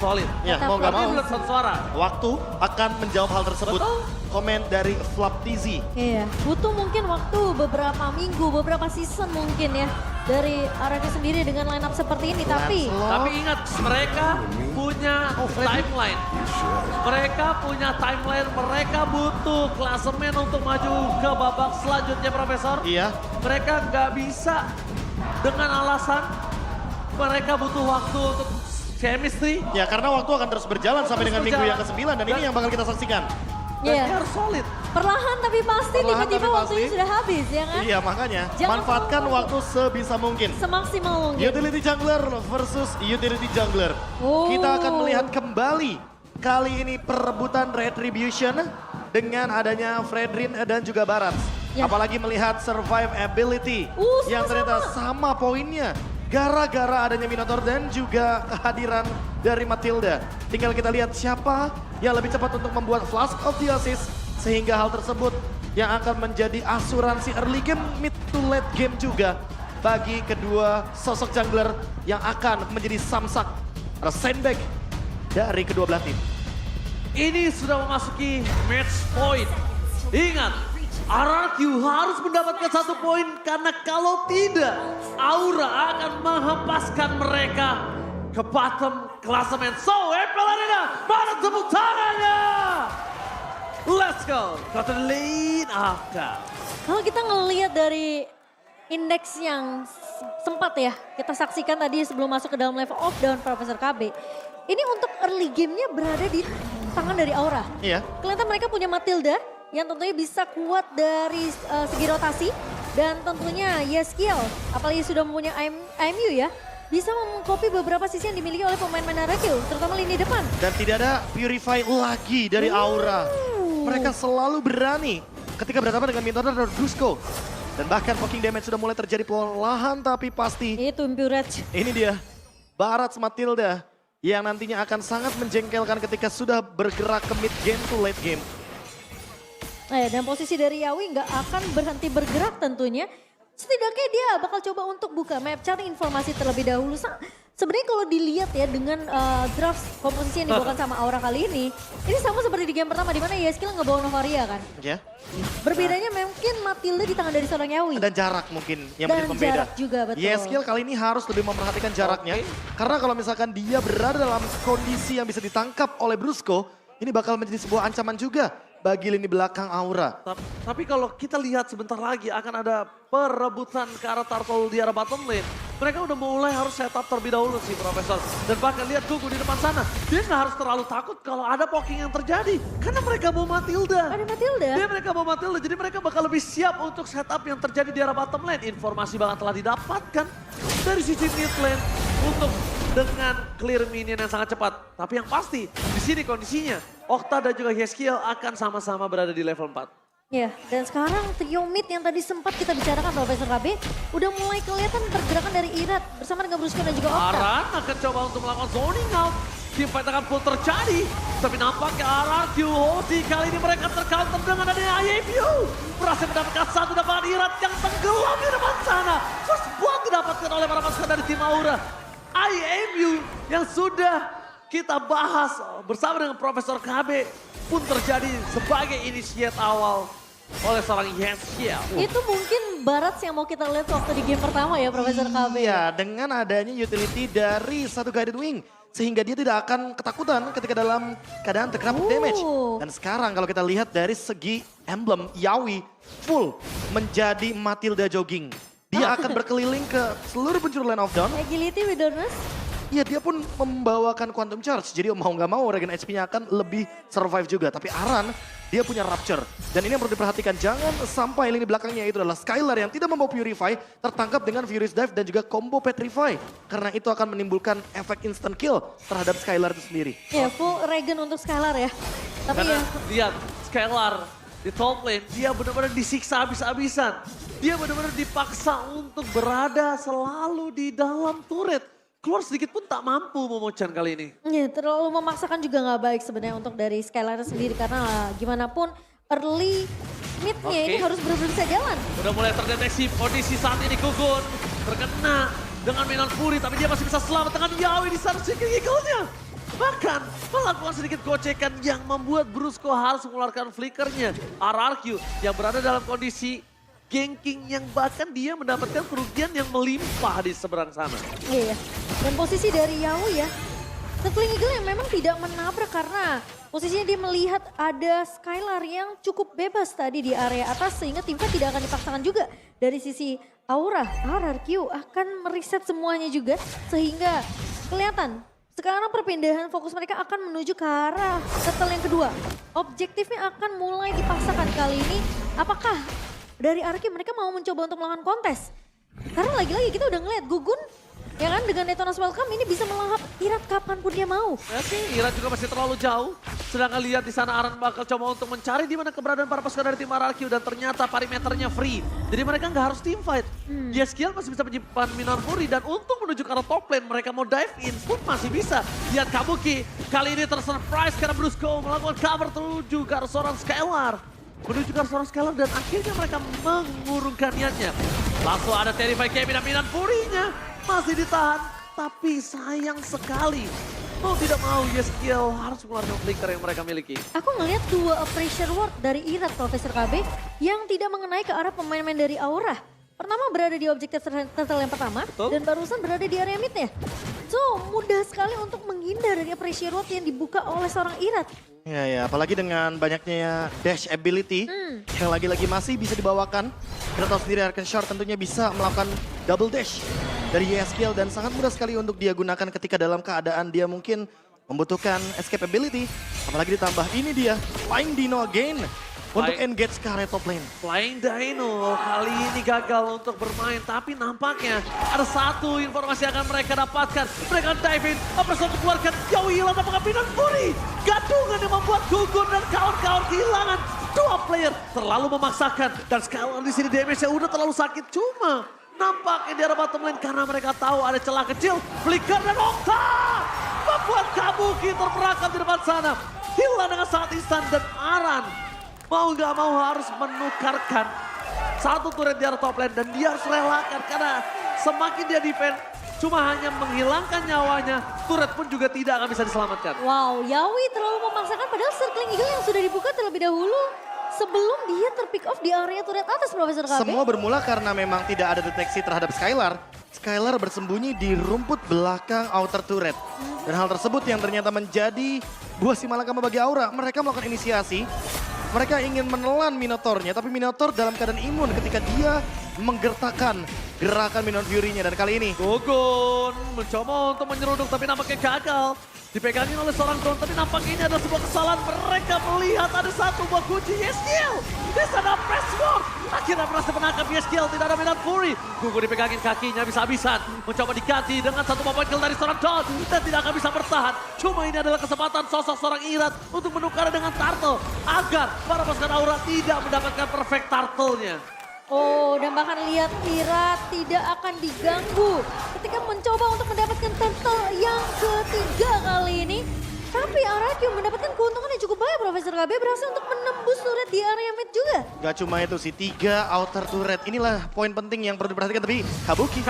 solid. Ya, mau gak mau. Bulat satu suara. Waktu akan menjawab hal tersebut. Betul. Komen dari Flap TZ. Iya, butuh mungkin waktu beberapa minggu, beberapa season mungkin ya. Dari Araki sendiri dengan line up seperti ini, tapi... Tapi ingat, mereka punya timeline. Mereka punya timeline, mereka butuh klasemen untuk maju ke babak selanjutnya, Profesor. Iya. Mereka nggak bisa dengan alasan mereka butuh waktu untuk chemistry. Ya, karena waktu akan terus berjalan sampai dengan minggu yang berjalan. ke-9 dan ini yang bakal kita saksikan. Dan Iya. dia harus solid. Perlahan tapi pasti, Perlahan tiba-tiba tapi waktunya pasti. sudah habis ya kan? Iya, makanya Jangan manfaatkan terlalu- waktu sebisa mungkin. Semaksimal mungkin. Utility Jungler versus Utility Jungler. Oh. Kita akan melihat kembali kali ini perebutan Retribution dengan adanya Fredrin dan juga Barat. Ya. Apalagi melihat survive ability yang ternyata sama poinnya. Gara-gara adanya Minotaur dan juga kehadiran dari Matilda. Tinggal kita lihat siapa yang lebih cepat untuk membuat Flask of the Assist. Sehingga hal tersebut yang akan menjadi asuransi early game, mid to late game juga bagi kedua sosok jungler yang akan menjadi samsak atau sandbag dari kedua belah tim. Ini sudah memasuki match point. Ingat, RRQ harus mendapatkan 1 poin karena kalau tidak, Aura akan menghempaskan mereka ke bottom klasemen. So, Apple Arena, pada tepuk tangannya. Let's go, got the lead after. Kalau kita ngelihat dari indeks yang sempat ya kita saksikan tadi sebelum masuk ke dalam level of down Profesor KB. Ini untuk early game-nya berada di tangan dari Aura. Iya. Kelihatan mereka punya Matilda yang tentunya bisa kuat dari segi rotasi. Dan tentunya Yeskiel, apalagi sudah mempunyai IMU ya, bisa mengcopy beberapa sisi yang dimiliki oleh pemain-pemain RRQ, terutama lini depan. Dan tidak ada Purify lagi dari Aura. Mereka selalu berani ketika berhadapan dengan Minotaur dan Dusko. Dan bahkan poking damage sudah mulai terjadi perlahan tapi pasti. Itu Impurage. Ini dia, Barat Matilda yang nantinya akan sangat menjengkelkan ketika sudah bergerak ke mid game to late game. Dan posisi dari Yawi nggak akan berhenti bergerak tentunya. Setidaknya dia bakal coba untuk buka map, cari informasi terlebih dahulu. Sebenarnya kalau dilihat ya dengan draft komposisi yang dibawakan sama Aura kali ini sama seperti di game pertama di mana Yeskiel ngebawa Novaria kan. Ya. Berbedanya mungkin Matilda di tangan dari seorang Yawi. Dan jarak mungkin yang Dan menjadi pembeda. jarak juga, betul. Yeskiel kali ini harus lebih memperhatikan jaraknya. Karena kalau misalkan dia berada dalam kondisi yang bisa ditangkap oleh Brusco, ini bakal menjadi sebuah ancaman juga bagi lini belakang Aura. Tapi kalau kita lihat sebentar lagi akan ada perebutan ke arah Turtle di arah bottom lane. Mereka udah mulai harus setup terlebih dahulu sih Profesor. Dan bahkan lihat Gugu di depan sana. Dia nggak harus terlalu takut kalau ada poking yang terjadi. Karena mereka mau Matilda. Ada Matilda. Mereka mau Matilda, jadi mereka bakal lebih siap untuk setup yang terjadi di arah bottom lane. Informasi bahkan telah didapatkan dari sisi mid lane untuk dengan clear minion yang sangat cepat. Tapi yang pasti di sini kondisinya Okta dan juga Yeskiel akan sama-sama berada di level 4. Ya, dan sekarang trio mid yang tadi sempat kita bicarakan Profesor KB udah mulai kelihatan pergerakan dari Irat bersama dengan Brusco dan juga Okta. Aran akan coba untuk melakukan zoning out. Team fight akan full terjadi. Tapi nampaknya RRQ Hozi kali ini mereka tercounter dengan adanya IMU. Berhasil mendapatkan satu dapat Irat yang tenggelam di depan sana. First blood didapatkan oleh para pasukan dari tim Aura. IMU yang sudah kita bahas bersama dengan Profesor KB pun terjadi sebagai inisiat awal oleh seorang Yeskiel. Itu mungkin Barat yang mau kita lihat waktu di game pertama ya Profesor KB. Iya, dengan adanya utility dari satu Guided Wing. Sehingga dia tidak akan ketakutan ketika dalam keadaan terkena damage. Dan sekarang kalau kita lihat dari segi emblem, Yawi full menjadi Matilda jogging. Dia akan berkeliling ke seluruh penjuru lane of down. Agility, Wilderness. Iya, dia pun membawakan Quantum Charge. Jadi mau nggak mau regen HP-nya akan lebih survive juga. Tapi Aran, dia punya Rapture. Dan ini yang perlu diperhatikan. Jangan sampai lini belakangnya itu adalah Skylar yang tidak membawa Purify. Tertangkap dengan Furious Dive dan juga combo Petrify. Karena itu akan menimbulkan efek instant kill terhadap Skylar itu sendiri. Ya, full regen untuk Skylar ya. Tapi Karena ya, lihat Skylar di top lane, dia benar-benar disiksa habis-habisan. Dia benar-benar dipaksa untuk berada selalu di dalam turret. Keluar sedikit pun tak mampu Momochan kali ini. ya terlalu memaksakan juga nggak baik sebenarnya untuk dari Skylar sendiri. Karena gimana pun early mid-nya ini harus benar-benar bisa jalan. Udah mulai terdeteksi kondisi saat ini Gugun terkena dengan Minon Fury. Tapi dia masih bisa selamat dengan Yawi di sana. Sinking Eagle-nya. Bahkan bahkan melakukan sedikit gocekan yang membuat Brusco harus mengeluarkan flickernya. RRQ yang berada dalam kondisi ganking yang bahkan dia mendapatkan kerugian yang melimpah di seberang sana. Iya, dan posisi dari Yawi ya, Circling Eagle yang memang tidak menabrak karena posisinya dia melihat ada Skylar yang cukup bebas tadi di area atas sehingga tim fight tidak akan dipaksakan juga. Dari sisi Aura, RRQ akan mereset semuanya juga sehingga kelihatan sekarang perpindahan fokus mereka akan menuju ke arah turtle yang kedua. Objektifnya akan mulai dipaksakan kali ini. Apakah dari RRQ mereka mau mencoba untuk melakukan kontes? Karena lagi-lagi kita udah ngeliat Gugun ya kan dengan Detona's Welcome ini bisa melahap Irat kapanpun dia mau. Oke, Irat juga masih terlalu jauh. Sedangkan lihat di sana Aran bakal coba untuk mencari di mana keberadaan para pasukan dari tim RRQ dan ternyata perimeternya free. Jadi mereka nggak harus team fight. Yeskiel masih bisa menyimpan Minor Fury dan untuk menuju ke arah top lane mereka mau dive in pun masih bisa. Lihat Kabuki kali ini tersurprise karena Brusco melakukan cover menuju ke arah seorang Skylar. Menuju ke arah seorang Skylar dan akhirnya mereka mengurungkan niatnya. Langsung ada Terrify Kemi dan Minor Fury-nya masih ditahan. Tapi sayang sekali. Mau tidak mau Yeskiel harus mengeluarkan flicker yang mereka miliki. Aku ngelihat dua pressure ward dari Irat Profesor KB yang tidak mengenai ke arah pemain-pemain dari Aura. Pertama berada di objektif turtle yang pertama. Betul. Dan barusan berada di area midnya. So mudah sekali untuk menghindar dari pressure ward yang dibuka oleh seorang Irat. Ya, apalagi dengan banyaknya dash ability yang lagi-lagi masih bisa dibawakan. Kita tahu sendiri Arcane Shard tentunya bisa melakukan double dash dari Yeskiel dan sangat mudah sekali untuk dia gunakan ketika dalam keadaan dia mungkin membutuhkan escape ability. Apalagi ditambah ini dia, Flying Dino again untuk engage ke area top lane. Flying Dino kali ini gagal untuk bermain, tapi nampaknya ada satu informasi yang akan mereka dapatkan. Mereka dive in, Operation untuk keluarkan jauh hilang apakah Minor Fury. Gadungan yang membuat Gugun dan kawan-kawan kehilangan dua player. Terlalu memaksakan dan Skylar di sini damage-nya udah terlalu sakit. Cuma nampaknya di arah bottom lane karena mereka tahu ada celah kecil. Flicker dan Okta membuat Kabuki terperangkap di depan sana. Hilang dengan sangat instan dan Aran mau nggak mau harus menukarkan satu turret di arah top lane dan dia harus relakan karena semakin dia defend cuma hanya menghilangkan nyawanya, turret pun juga tidak akan bisa diselamatkan. Wow, Yawi terlalu memaksakan padahal Circling Eagle yang sudah dibuka terlebih dahulu sebelum dia terpick off di area turret atas Profesor KB. Semua bermula karena memang tidak ada deteksi terhadap Skylar. Skylar bersembunyi di rumput belakang outer turret. Dan hal tersebut yang ternyata menjadi buah simalakama bagi Aura. Mereka melakukan inisiasi. Mereka ingin menelan Minotaurnya, tapi Minotaur dalam keadaan imun ketika dia menggertakkan gerakan Minor Fury-nya. Dan kali ini Gugun mencoba untuk menyeruduk tapi nampaknya gagal. Dipegangin oleh seorang drone tapi nampaknya ini adalah sebuah kesalahan. Mereka melihat ada satu buah kunci Yeskiel. Di sana press forward. Akhirnya berhasil menangkap Yeskiel, tidak ada Minor Fury. Gugun dipegangin kakinya bisa-habisan. Mencoba diganti dengan satu point kill dari seorang Don. Dan tidak akan bisa bertahan. Cuma ini adalah kesempatan sosok seorang Irat untuk menukar dengan Turtle. Agar para pasukan Aura tidak mendapatkan perfect Turtle-nya. Oh, dan bahkan lihat Irat tidak akan diganggu ketika mencoba untuk mendapatkan turtle yang ketiga kali ini. Tapi RRQ mendapatkan keuntungan yang cukup baik. Profesor KB berhasil untuk menembus turret di area mid juga. gak cuma itu sih, 3 outer turret. Inilah poin penting yang perlu diperhatikan, tapi Kabuki.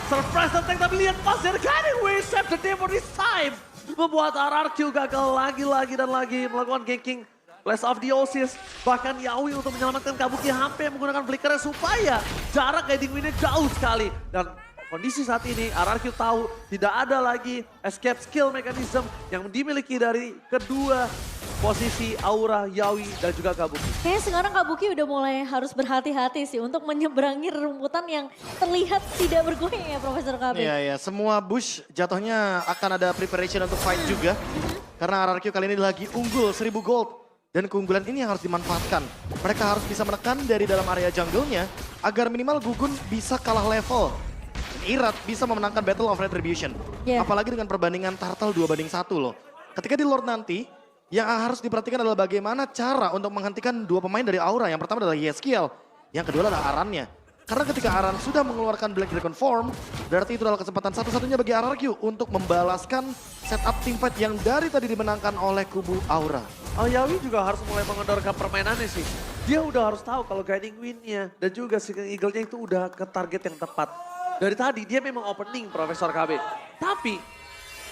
Surprise attack tapi lihat pas dari Guiding Wave save the day for this time. Membuat RRQ gagal lagi dan lagi melakukan ganking. Less of the Oasis, bahkan Yawi untuk menyelamatkan Kabuki hampir menggunakan flickernya supaya jarak guiding win-nya jauh sekali. Dan kondisi saat ini RRQ tahu tidak ada lagi escape skill mechanism yang dimiliki dari kedua posisi Aura, Yawi dan juga Kabuki. Kayaknya sekarang Kabuki udah mulai harus berhati-hati sih untuk menyeberangi rumputan yang terlihat tidak bergoyang ya Profesor KB. Iya, semua bush jatuhnya akan ada preparation untuk fight juga. Karena RRQ kali ini lagi unggul 1000 gold. Dan keunggulan ini yang harus dimanfaatkan. Mereka harus bisa menekan dari dalam area jungle-nya agar minimal Gugun bisa kalah level. Dan Irat bisa memenangkan Battle of Retribution. Yeah. Apalagi dengan perbandingan Turtle 2-1 loh. Ketika di Lord nanti, yang harus diperhatikan adalah bagaimana cara untuk menghentikan dua pemain dari Aura. Yang pertama adalah Yeskiel, yang kedua adalah Arannya. Karena ketika Aran sudah mengeluarkan Black Dragon Form, berarti itu adalah kesempatan satu-satunya bagi RRQ untuk membalaskan setup team fight yang dari tadi dimenangkan oleh kubu Aura. Yawi juga harus mulai mengendorkan permainannya sih. Dia udah harus tahu kalau guiding win-nya dan juga Circling Eagle-nya itu udah ke target yang tepat. Dari tadi dia memang opening Profesor KB. Tapi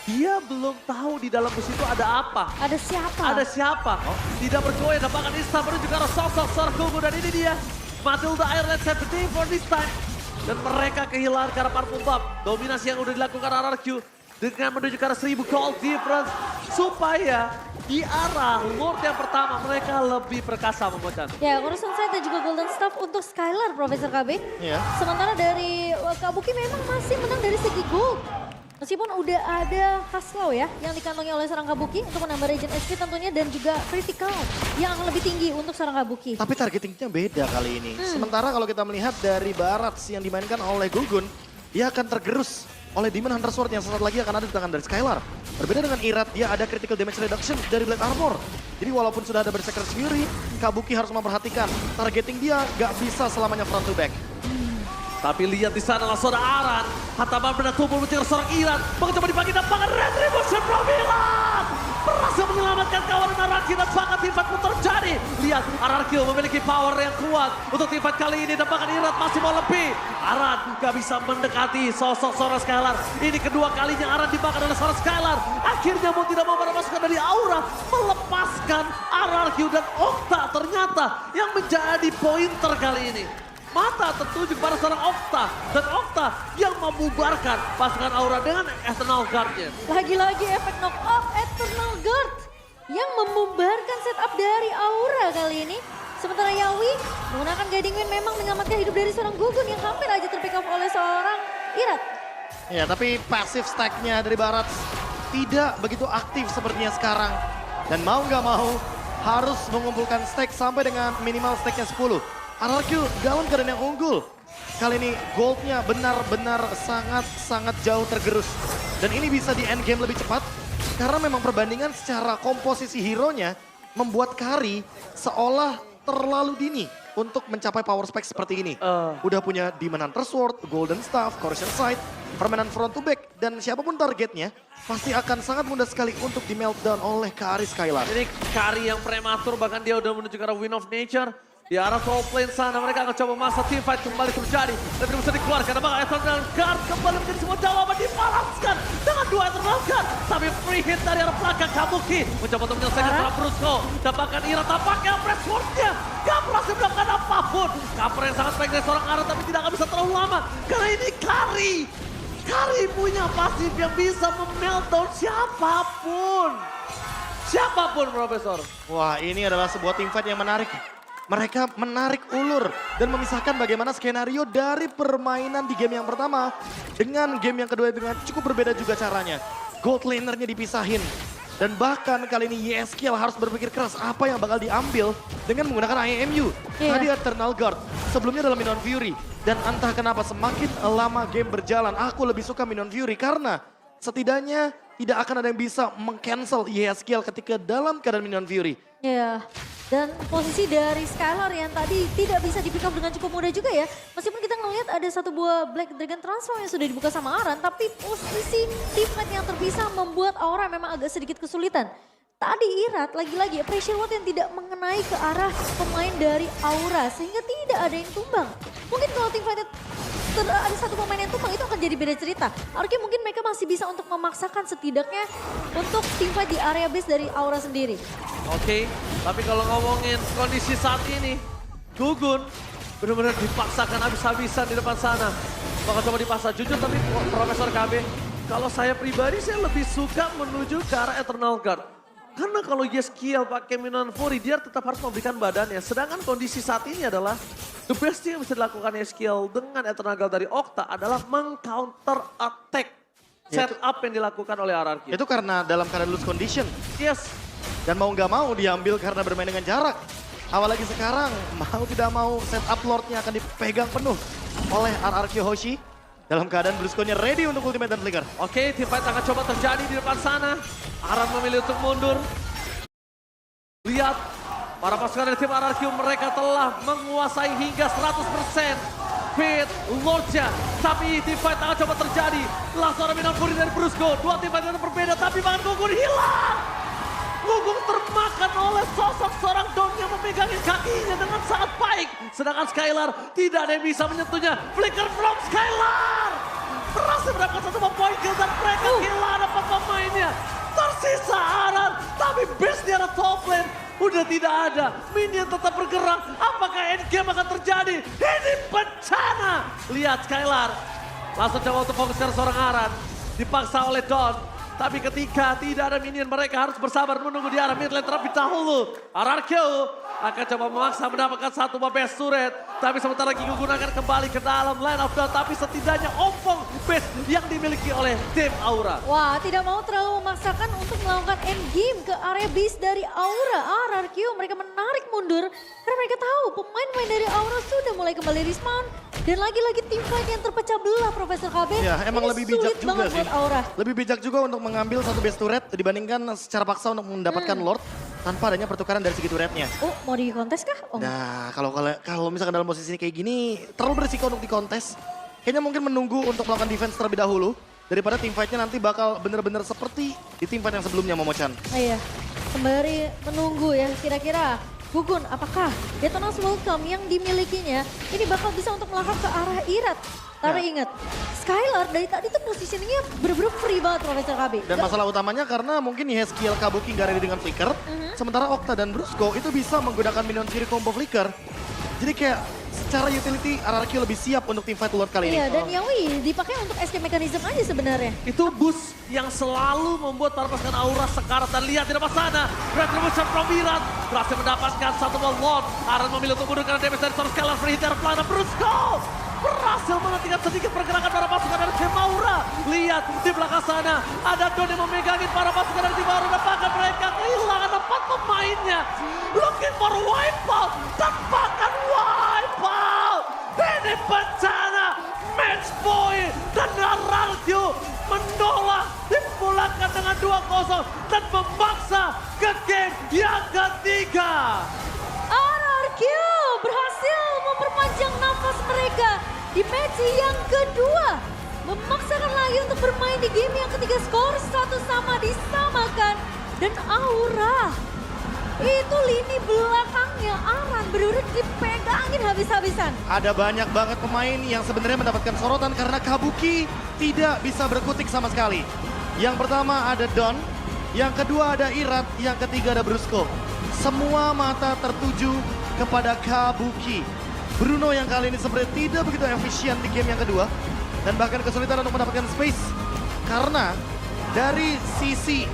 Dia belum tahu di dalam bus itu ada apa. Ada siapa? Ada siapa? Tidak bergoyang, dapatkan Insta menuju ke arah sosok seorang Gugu. Dan ini dia, Matilda Ireland 17 for this time. Dan mereka kehilangan ke arah parfum bab. Dominasi yang udah dilakukan RRQ dengan menuju ke arah 1000 gold difference. Supaya di arah Lord yang pertama mereka lebih perkasa Momocan. Ya, Horizon Sight dan juga Golden Staff untuk Skylar, Profesor KB. Iya. Sementara dari Kabuki memang masih menang dari segi gold. Meskipun udah ada Haslow ya yang dikantongi oleh seorang Kabuki untuk menambah regen SP tentunya dan juga critical yang akan lebih tinggi untuk seorang Kabuki. Tapi targetingnya beda kali ini. Sementara kalau kita melihat dari Barats yang dimainkan oleh Gugun, dia akan tergerus oleh Demon Hunter Sword yang sesaat lagi akan ada di tangan dari Skylar. Berbeda dengan Irat, dia ada critical damage reduction dari Black Armor. Jadi walaupun sudah ada Berserker's Fury, Kabuki harus memperhatikan targeting dia gak bisa selamanya front to back. Tapi lihat di sana lah seorang Aran. Hantaman benda tubuh mencari seorang Iran. Mencoba dibagi dan bahkan Retribution from Milan. Berhasil menyelamatkan kawan Ararki dan bahkan teamfight pun terjadi. Lihat Ararki memiliki power yang kuat. Untuk teamfight kali ini dan bahkan Iran masih mau lebih. Aran gak bisa mendekati sosok seorang Skylar. Ini kedua kalinya Aran dibakar oleh seorang Skylar. Akhirnya mau tidak mau memasukkan dari Aura. Melepaskan Ararki dan Okta ternyata yang menjadi pointer kali ini. Mata tertuju pada seorang Okta. Dan Okta yang membubarkan pasukan Aura dengan Eternal Guard-nya. Lagi-lagi efek knock off Eternal Guard yang membubarkan setup dari Aura kali ini. Sementara Yawi menggunakan Guiding Wind memang menyelamatkan hidup dari seorang Gugun yang hampir aja terpick off oleh seorang Irat. Ya, tapi passive stack-nya dari Barats tidak begitu aktif sepertinya sekarang. Dan mau nggak mau harus mengumpulkan stack sampai dengan minimal stack-nya 10. RRQ dalam keadaan yang unggul. Kali ini goldnya benar-benar sangat jauh tergerus. Dan ini bisa di end game lebih cepat. Karena memang perbandingan secara komposisi hero-nya membuat Kari seolah terlalu dini untuk mencapai power spec seperti ini. Udah punya Demon Hunter Sword, Golden Staff, Corrosion Sight, permainan front to back. Dan siapapun targetnya pasti akan sangat mudah sekali untuk di meltdown oleh Kari Skylar. Ini Kari yang prematur bahkan dia udah menuju ke arah Wind of Nature. Di arah soul plane sana mereka akan coba masa teamfight kembali terjadi. Dan bisa dikeluarkan. Apakah Eternal Guard kembali menjadi sebuah jawaban dibalaskan dengan dua Eternal Guard. Tapi free hit dari arah belakang Kabuki. Mencoba untuk menyelesaikan seorang Brusco. Dapatkan Ira tampaknya press swordnya. Gak berhasil melakukan apapun. Cover yang sangat baik dari seorang Aran tapi tidak akan bisa terlalu lama. Karena ini Kari. Kari punya pasif yang bisa memeltdown siapapun. Siapapun Profesor. Wah, ini adalah sebuah teamfight yang menarik. Mereka menarik ulur dan memisahkan bagaimana skenario dari permainan di game yang pertama dengan game yang kedua dengan cukup berbeda juga caranya. Gold lanernya dipisahin dan bahkan kali ini YSKL harus berpikir keras apa yang bakal diambil dengan menggunakan IMU. Tadi Eternal Guard, sebelumnya adalah Minion Fury. Dan entah kenapa semakin lama game berjalan aku lebih suka Minion Fury karena setidaknya tidak akan ada yang bisa meng-cancel YSKL ketika dalam keadaan Minion Fury. Ya, dan posisi dari Skylar yang tadi tidak bisa di-pick up dengan cukup mudah juga ya. Meskipun kita ngelihat ada satu buah Black Dragon Transform yang sudah dibuka sama Aran, tapi posisi teammate yang terpisah membuat Aura memang agak sedikit kesulitan. Tadi Irat lagi-lagi pressure word yang tidak mengenai ke arah pemain dari Aura sehingga tidak ada yang tumbang. Mungkin kalau tim fight ada satu pemain yang tumbang itu akan jadi beda cerita. Artinya mungkin mereka masih bisa untuk memaksakan setidaknya untuk tim fight di area base dari Aura sendiri. Oke, tapi kalau ngomongin kondisi saat ini, Gugun benar-benar dipaksakan habis-habisan di depan sana. Bakal coba dipaksa jujur tapi Profesor KB, kalau saya pribadi saya lebih suka menuju ke arah Eternal Guard. Karena kalau YSKL pakai Minion Fury, dia tetap harus memberikan badannya. Sedangkan kondisi saat ini adalah the best thing yang bisa dilakukan YSKL dengan Eternal Guard dari Okta adalah meng-counter attack setup yang dilakukan oleh RRQ. Itu karena dalam keadaan loose condition. Yes. Dan mau nggak mau diambil karena bermain dengan jarak. Awal lagi sekarang, mau tidak mau setup Lordnya akan dipegang penuh oleh RRQ Hoshi. Dalam keadaan Bluesco-nya ready untuk ultimate dan flicker. Oke, teamfight akan coba terjadi di depan sana. Aran memilih untuk mundur. Lihat, para pasukan dari tim RRQ mereka telah menguasai hingga 100% Pit Lordnya. Tapi teamfight akan coba terjadi. Langsung ada Minion Fury dari Brusco. Dua teamfight yang berbeda tapi bahkan Gugun hilang. Gugun termakan oleh sosok seorang Don yang memegangin kakinya dengan sangat baik. Sedangkan Skylar tidak ada yang bisa menyentuhnya. Flicker from Skylar. Berhasil berhasil mendapatkan satu poin kill dan mereka kehilangan 4 pemainnya. Tersisa Aran, tapi base-nya ada top lane. Udah tidak ada, minion tetap bergerak. Apakah endgame akan terjadi? Ini bencana. Lihat Skylar, langsung coba untuk fokus ke seorang Aran. Dipaksa oleh Don. Tapi ketika tidak ada minion, mereka harus bersabar menunggu di arah mid lane terlebih dahulu. RRQ akan coba memaksa mendapatkan satu base turret. Tapi sebentar lagi gunakan kembali ke dalam line of dawn. Tapi setidaknya ompong base yang dimiliki oleh tim Aura. Wah, tidak mau terlalu memaksakan untuk melakukan endgame ke area base dari Aura. RRQ mereka menarik mundur karena mereka tahu pemain-pemain dari Aura sudah mulai kembali respawn. Dan lagi-lagi tim fight yang terpecah belah Profesor KB. Ya, emang Ini lebih bijak sulit juga banget sih. buat Aura. Lebih bijak juga untuk mengambil satu base turret dibandingkan secara paksa untuk mendapatkan Lord tanpa adanya pertukaran dari segi turretnya. Oh, mau di kontes kah? Oh, Nah, kalau misalkan dalam posisi kayak gini terlalu berisiko untuk dikontes. Kayaknya mungkin menunggu untuk melakukan defense terlebih dahulu daripada tim fight-nya nanti bakal bener-bener seperti di tim fight yang sebelumnya, Momochan. iya. Sembari menunggu ya, kira-kira Gugun, apakah Detona's Welcome yang dimilikinya ini bakal bisa untuk melangkah ke arah Irat? Tapi ingat, Skylar dari tadi tuh positioningnya bener-bener free banget Profesor KB. Dan masalah utamanya karena mungkin Yeskiel Kabuki nggak ready dengan Flicker, sementara Okta dan Brusco itu bisa menggunakan minion kiri combo Flicker. Jadi kayak secara utility RRQ lebih siap untuk tim fight Lord kali ini. Iya, dan Yawi dipakai untuk escape mechanism aja sebenarnya. Itu boost yang selalu membuat para pasukan Aura sekarat. Dan lihat di depan sana, Retribution from Virat berhasil mendapatkan satu ball Lord. Aran memilih untuk mundur karena damage dari seorang Skylar free hitter pelana Brusco. Berhasil menghentikan sedikit pergerakan para pasukan dari tim Aura. Lihat di belakang sana, ada Don yang memegangin para pasukan dari tim Aura. Dan bahkan mereka kehilangan 4 pemainnya. Looking for wipeout, dan bahkan wipeout. Ini bencana, match point, dan RRQ menolak dipulangkan dengan 2-0 dan memaksa ke game yang ketiga. RRQ berhasil memperpanjang nafas mereka di match yang kedua. Memaksakan lagi untuk bermain di game yang ketiga, skor 1-1 disamakan. Dan Aura, itu lini belakangnya Aran bener-bener dipegangin habis-habisan. Ada banyak banget pemain yang sebenarnya mendapatkan sorotan karena Kabuki tidak bisa berkutik sama sekali. Yang pertama ada Don, yang kedua ada Irat, yang ketiga ada Brusco. Semua mata tertuju kepada Kabuki. Bruno yang kali ini sebenarnya tidak begitu efisien di game yang kedua. Dan bahkan kesulitan untuk mendapatkan space. Karena dari sisi